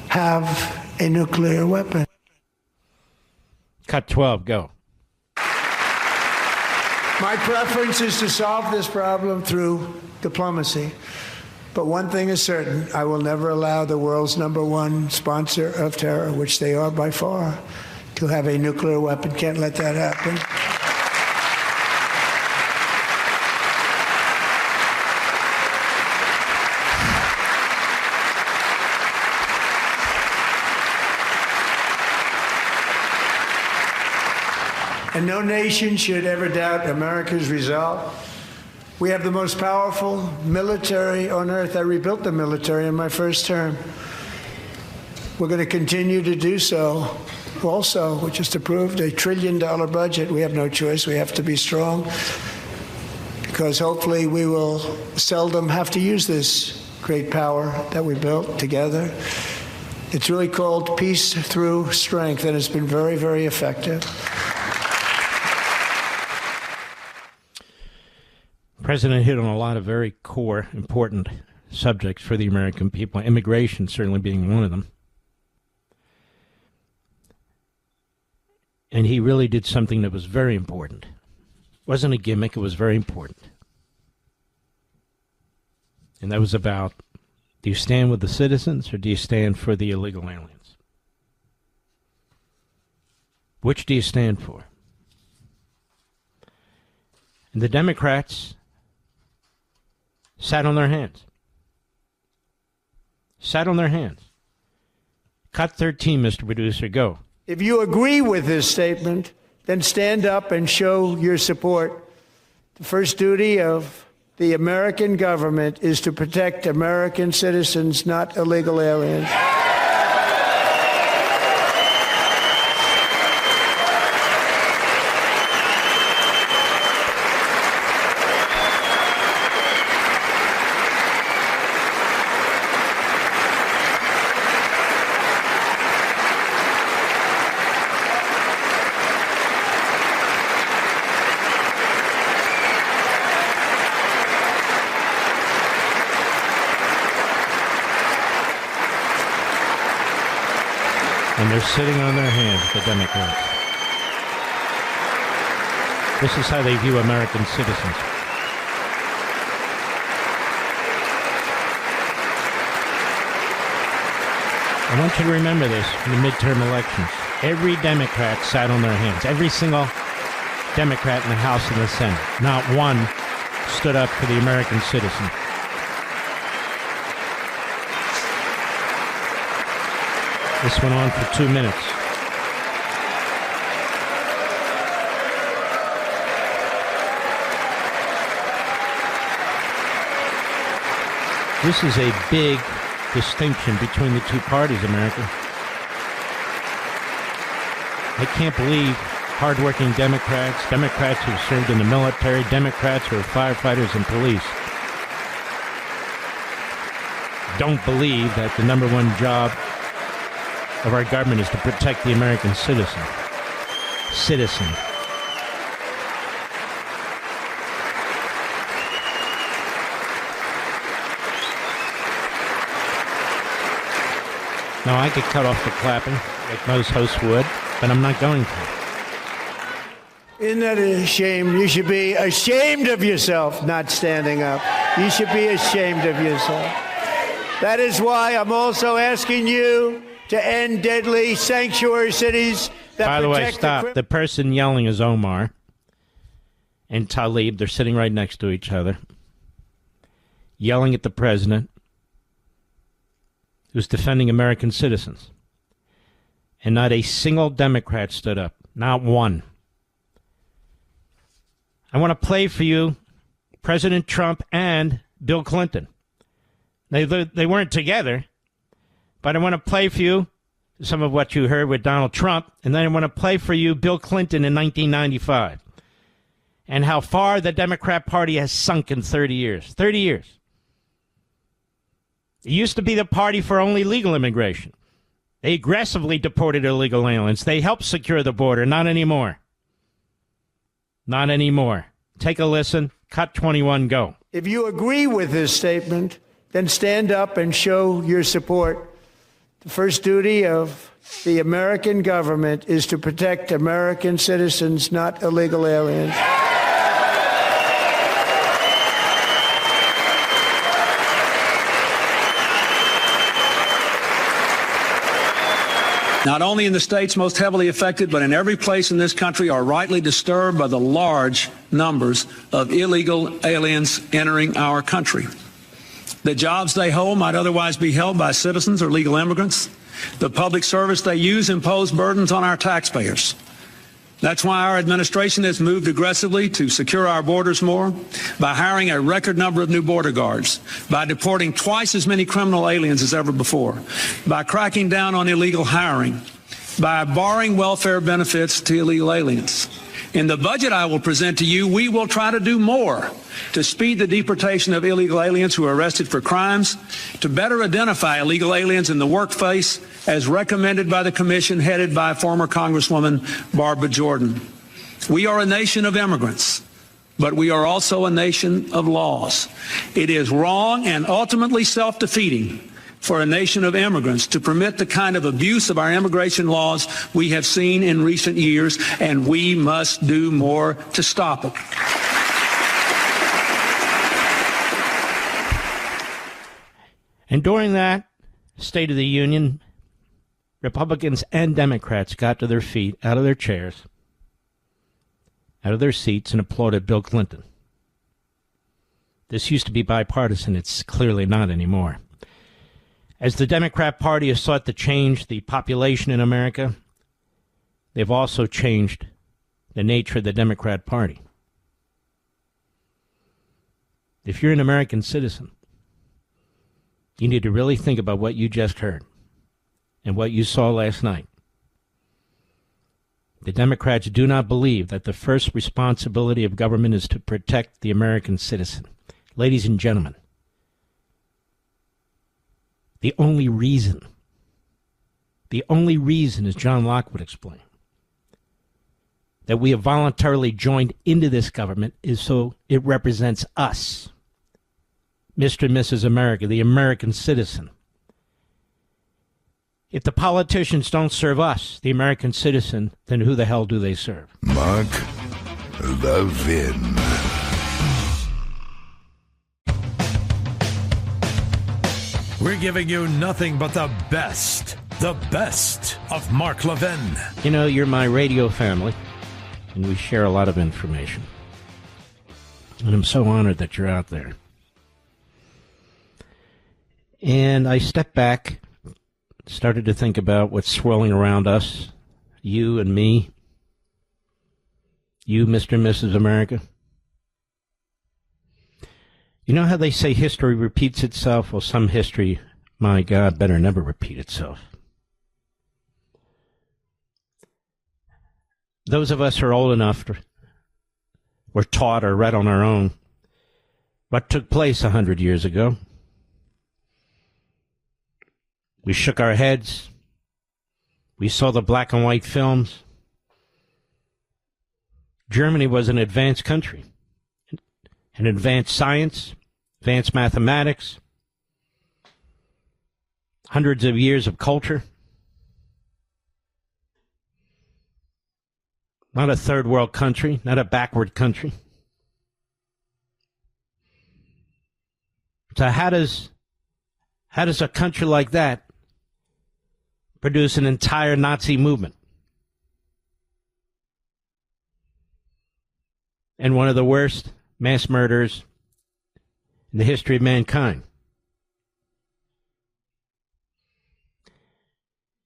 have a nuclear weapon.
Cut 12, go.
My preference is to solve this problem through diplomacy. But one thing is certain, I will never allow the world's #1 sponsor of terror, which they are by far, to have a nuclear weapon. Can't let that happen. And no nation should ever doubt America's resolve. We have the most powerful military on earth. I rebuilt the military in my first term. We're going to continue to do so. Also, we just approved a $1 trillion budget. We have no choice. We have to be strong because hopefully we will seldom have to use this great power that we built together. It's really called peace through strength, and it's been very, very effective.
The president hit on a lot of very core, important subjects for the American people, immigration certainly being one of them. And he really did something that was very important. It wasn't a gimmick, it was very important. And that was about, do you stand with the citizens or do you stand for the illegal aliens? Which do you stand for? And the Democrats sat on their hands. Sat on their hands. Cut 13, Mr. Producer, go.
If you agree with this statement, then stand up and show your support. The first duty of the American government is to protect American citizens, not illegal aliens.
And they're sitting on their hands, the Democrats. This is how they view American citizens. I want you to remember this in the midterm elections. Every Democrat sat on their hands. Every single Democrat in the House and the Senate. Not one stood up for the American citizen. This went on for 2 minutes. This is a big distinction between the two parties, America. I can't believe hardworking Democrats, Democrats who served in the military, Democrats who are firefighters and police, don't believe that the #1 job of our government is to protect the American citizen. Now, I could cut off the clapping like most hosts would, but I'm not going to.
Isn't that a shame? You should be ashamed of yourself not standing up. You should be ashamed of yourself. That is why I'm also asking you to end deadly sanctuary cities that
By the way,
protect
stop. The person yelling is Omar and Tlaib. They're sitting right next to each other, yelling at the president, who's defending American citizens. And not a single Democrat stood up. Not one. I want to play for you President Trump and Bill Clinton. They weren't together, but I want to play for you some of what you heard with Donald Trump, and then I want to play for you Bill Clinton in 1995 and how far the Democrat Party has sunk in 30 years. 30 years. It used to be the party for only legal immigration. They aggressively deported illegal aliens. They helped secure the border. Not anymore. Not anymore. Take a listen. Cut 21, go.
If you agree with this statement, then stand up and show your support. The first duty of the American government is to protect American citizens, not illegal aliens.
Not only in the states most heavily affected, but in every place in this country are rightly disturbed by the large numbers of illegal aliens entering our country. The jobs they hold might otherwise be held by citizens or legal immigrants. The public service they use impose burdens on our taxpayers. That's why our administration has moved aggressively to secure our borders more, by hiring a record number of new border guards, by deporting twice as many criminal aliens as ever before, by cracking down on illegal hiring, by barring welfare benefits to illegal aliens. In the budget I will present to you, we will try to do more to speed the deportation of illegal aliens who are arrested for crimes, to better identify illegal aliens in the workplace, as recommended by the commission headed by former Congresswoman Barbara Jordan. We are a nation of immigrants, but we are also a nation of laws. It is wrong and ultimately self-defeating for a nation of immigrants to permit the kind of abuse of our immigration laws we have seen in recent years, and we must do more to stop it.
And during that State of the Union, Republicans and Democrats got to their feet, out of their chairs, out of their seats, and applauded Bill Clinton. This used to be bipartisan. It's clearly not anymore. As the Democrat Party has sought to change the population in America, they've also changed the nature of the Democrat Party. If you're an American citizen, you need to really think about what you just heard and what you saw last night. The Democrats do not believe that the first responsibility of government is to protect the American citizen. Ladies and gentlemen, the only reason, as John Locke would explain, that we have voluntarily joined into this government is so it represents us, Mr. and Mrs. America, the American citizen. If the politicians don't serve us, the American citizen, then who the hell do they serve?
Mark Levin. We're giving you nothing but the best of Mark Levin.
You know, you're my radio family, and we share a lot of information. And I'm so honored that you're out there. And I stepped back, started to think about what's swirling around us, you and me, you, Mr. and Mrs. America. You know how they say history repeats itself? Well, some history, my God, better never repeat itself. Those of us who are old enough were taught or read on our own what took place 100 years ago. We shook our heads. We saw the black and white films. Germany was an advanced country, an advanced science, advanced mathematics, hundreds of years of culture. Not a third world country, not a backward country. So how does a country like that produce an entire Nazi movement? And one of the worst mass murders in the history of mankind.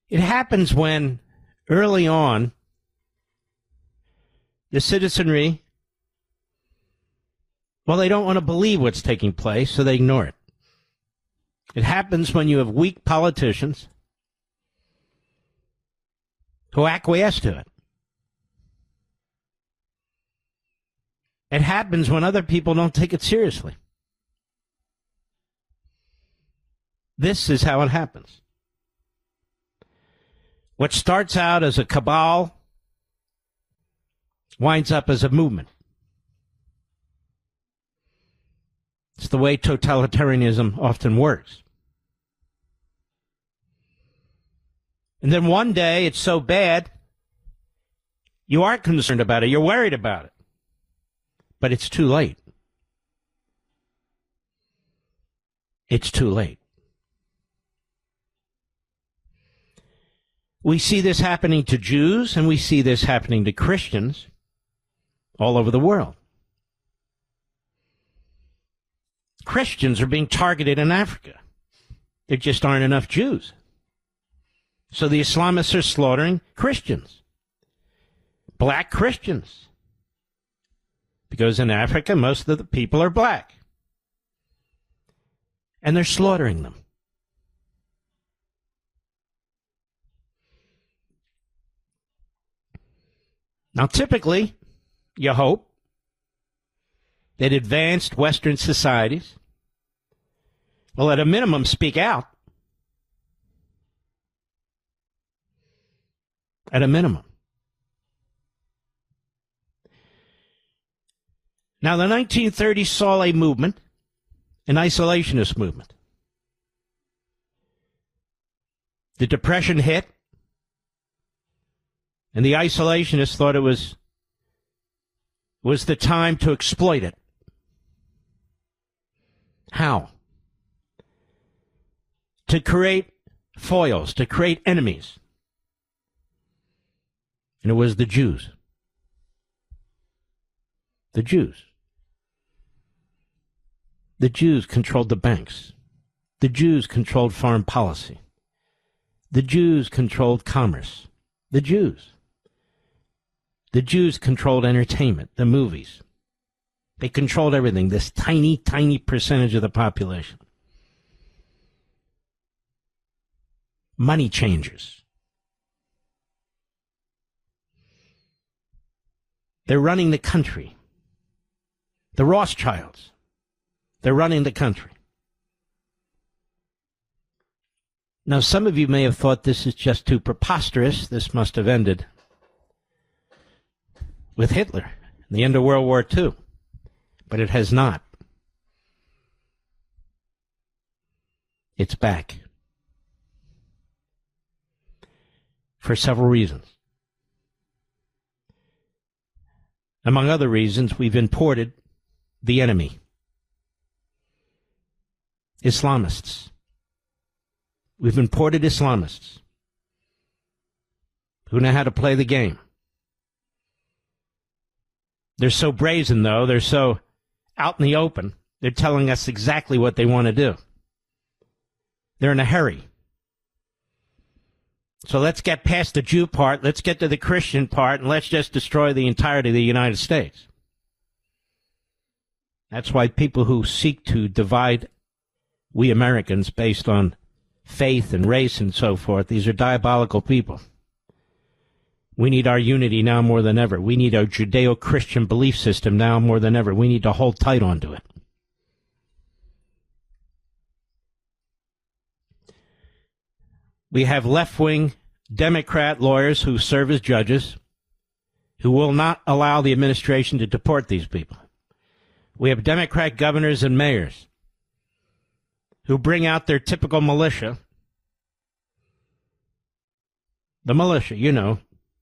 It happens when, early on, the citizenry Well, they don't want to believe what's taking place, so they ignore it. It happens when you have weak politicians who acquiesce to it. It happens when other people don't take it seriously. This is how it happens. What starts out as a cabal winds up as a movement. It's the way totalitarianism often works. And then one day it's so bad, you aren't concerned about it, you're worried about it. But it's too late. It's too late. We see this happening to Jews, and we see this happening to Christians all over the world. Christians are being targeted in Africa. There just aren't enough Jews. So the Islamists are slaughtering Christians, black Christians, because in Africa most of the people are black. And they're slaughtering them. Now, typically, you hope that advanced Western societies will, at a minimum, speak out. At a minimum. Now, the 1930s saw a movement, an isolationist movement. The Depression hit, and the isolationists thought it was the time to exploit it. How? To create foils, to create enemies. And it was the Jews. The Jews. The Jews controlled the banks. The Jews controlled foreign policy. The Jews controlled commerce. The Jews. The Jews controlled entertainment, the movies. They controlled everything, this tiny, tiny percentage of the population. Money changers. They're running the country. The Rothschilds. They're running the country. Now, some of you may have thought this is just too preposterous. This must have ended with Hitler, the end of World War II. But it has not. It's back. For several reasons. Among other reasons, we've imported the enemy. Islamists. We've imported Islamists who know how to play the game. They're so brazen, though. They're so out in the open. They're telling us exactly what they want to do. They're in a hurry. So let's get past the Jew part. Let's get to the Christian part, and let's just destroy the entirety of the United States. That's why people who seek to divide we Americans based on faith and race and so forth, these are diabolical people. We need our unity now more than ever. We need our Judeo-Christian belief system now more than ever. We need to hold tight onto it. We have left-wing Democrat lawyers who serve as judges who will not allow the administration to deport these people. We have Democrat governors and mayors who bring out their typical militia. The militia, you know,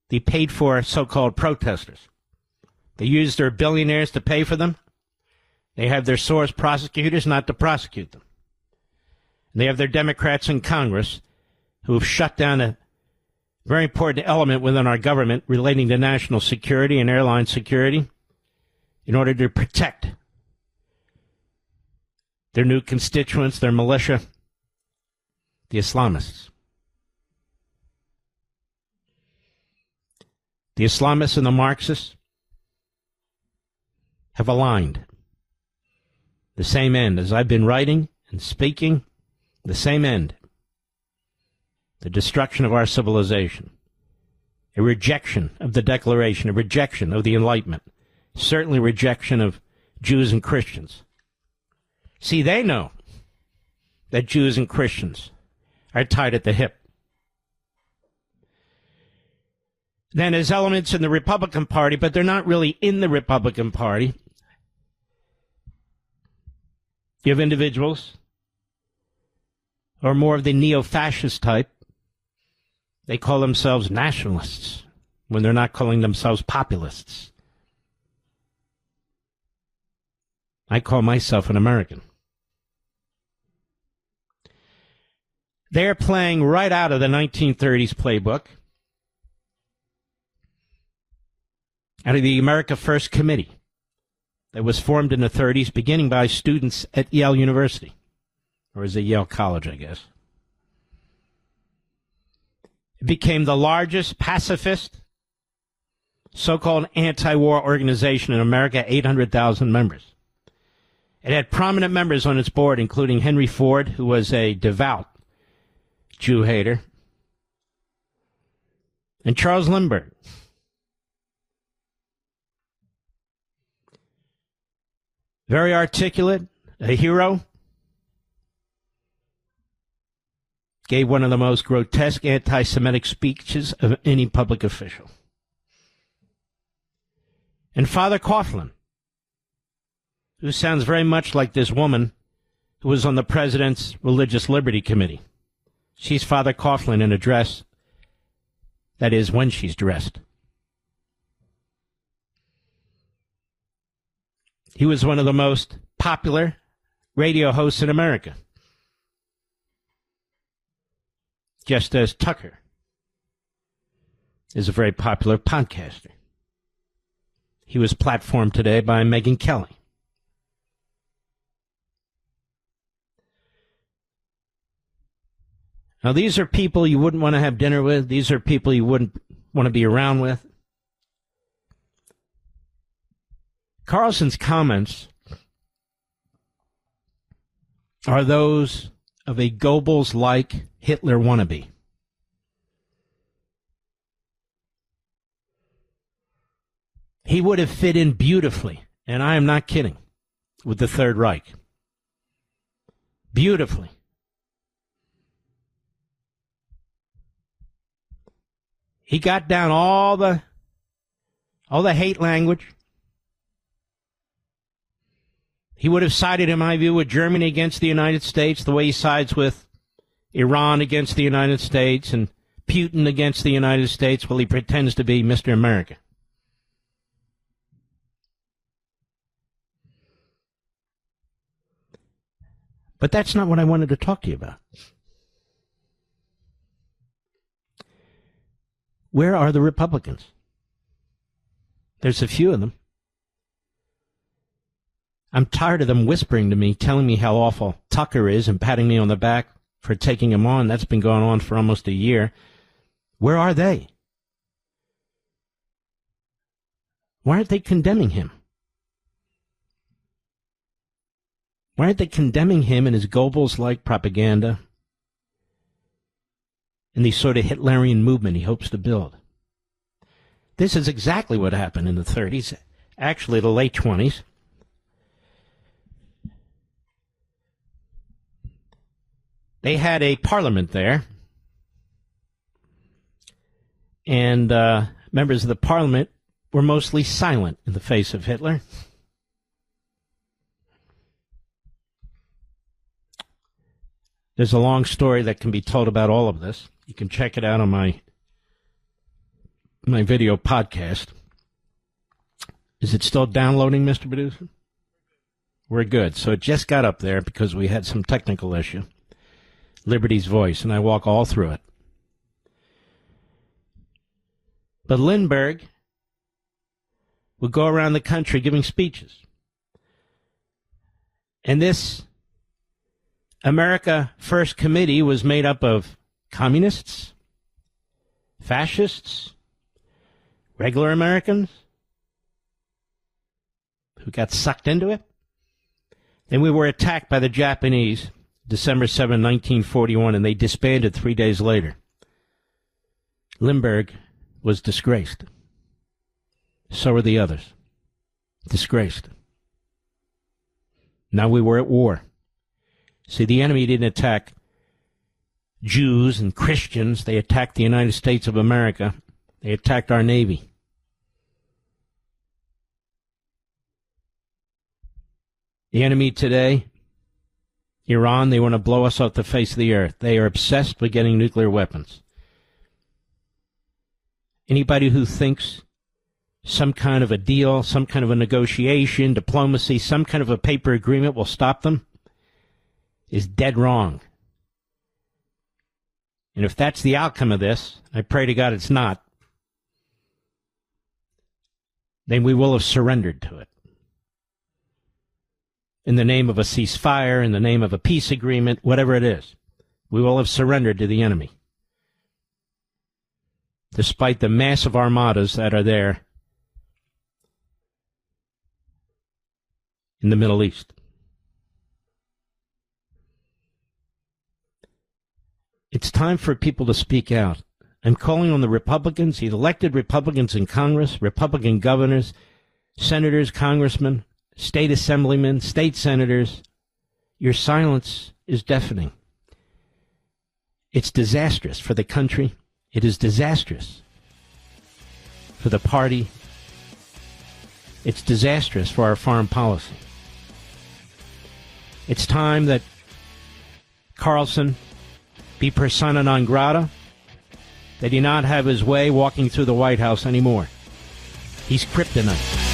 the paid-for so-called protesters. They use their billionaires to pay for them. They have their source prosecutors not to prosecute them. And they have their Democrats in Congress who have shut down a very important element within our government relating to national security and airline security in order to protect their new constituents, their militia, the Islamists. The Islamists and the Marxists have aligned. The same end. As I've been writing and speaking, the same end. The destruction of our civilization. A rejection of the Declaration, a rejection of the Enlightenment. Certainly rejection of Jews and Christians. See, they know that Jews and Christians are tied at the hip. Then there's elements in the Republican Party, but they're not really in the Republican Party. You have individuals who are more of the neo-fascist type. They call themselves nationalists when they're not calling themselves populists. I call myself an American. They're playing right out of the 1930s playbook, out of the America First Committee that was formed in the 30s, beginning by students at Yale University, or is it Yale College, I guess. It became the largest pacifist, so-called anti-war organization in America, 800,000 members. It had prominent members on its board, including Henry Ford, who was a devout Jew hater, and Charles Lindbergh. Very articulate, a hero. Gave one of the most grotesque anti-Semitic speeches of any public official. And Father Coughlin, who sounds very much like this woman who was on the President's Religious Liberty Committee. She's Father Coughlin in a dress, that is, when she's dressed. He was one of the most popular radio hosts in America, just as Tucker is a very popular podcaster. He was platformed today by Megyn Kelly. Now, these are people you wouldn't want to have dinner with. These are people you wouldn't want to be around with. Carlson's comments are those of a Goebbels-like Hitler wannabe. He would have fit in beautifully, and I am not kidding, with the Third Reich. Beautifully. He got down all the hate language. He would have sided, in my view, with Germany against the United States, the way he sides with Iran against the United States and Putin against the United States while he pretends to be Mr. America. But that's not what I wanted to talk to you about. Where are the Republicans? There's a few of them. I'm tired of them whispering to me, telling me how awful Tucker is and patting me on the back for taking him on. That's been going on for almost a year. Where are they? Why aren't they condemning him? Why aren't they condemning him and his Goebbels-like propaganda and the sort of Hitlerian movement he hopes to build? This is exactly what happened in the 30s, actually the late 20s. They had a parliament there, and members of the parliament were mostly silent in the face of Hitler. There's a long story that can be told about all of this. You can check it out on my video podcast. Is it still downloading, Mr. Producer? We're good. So it just got up there because we had some technical issue. Liberty's Voice, and I walk all through it. But Lindbergh would go around the country giving speeches. And this America First Committee was made up of communists, fascists, regular Americans who got sucked into it. And we were attacked by the Japanese December 7, 1941, and they disbanded 3 days later. Lindbergh was disgraced. So were the others. Disgraced. Now we were at war. See, the enemy didn't attack Jews and Christians. They attacked the United States of America. They attacked our Navy. The enemy today, Iran, they want to blow us off the face of the earth. They are obsessed with getting nuclear weapons. Anybody who thinks some kind of a deal, some kind of a negotiation, diplomacy, some kind of a paper agreement will stop them is dead wrong. And if that's the outcome of this, I pray to God it's not, then we will have surrendered to it. In the name of a ceasefire, in the name of a peace agreement, whatever it is, we will have surrendered to the enemy. Despite the massive armadas that are there in the Middle East. It's time for people to speak out. I'm calling on the Republicans, the elected Republicans in Congress, Republican governors, senators, congressmen, state assemblymen, state senators. Your silence is deafening. It's disastrous for the country. It is disastrous for the party. It's disastrous for our foreign policy. It's time that Carlson be persona non grata, that he not have his way walking through the White House anymore. He's kryptonite.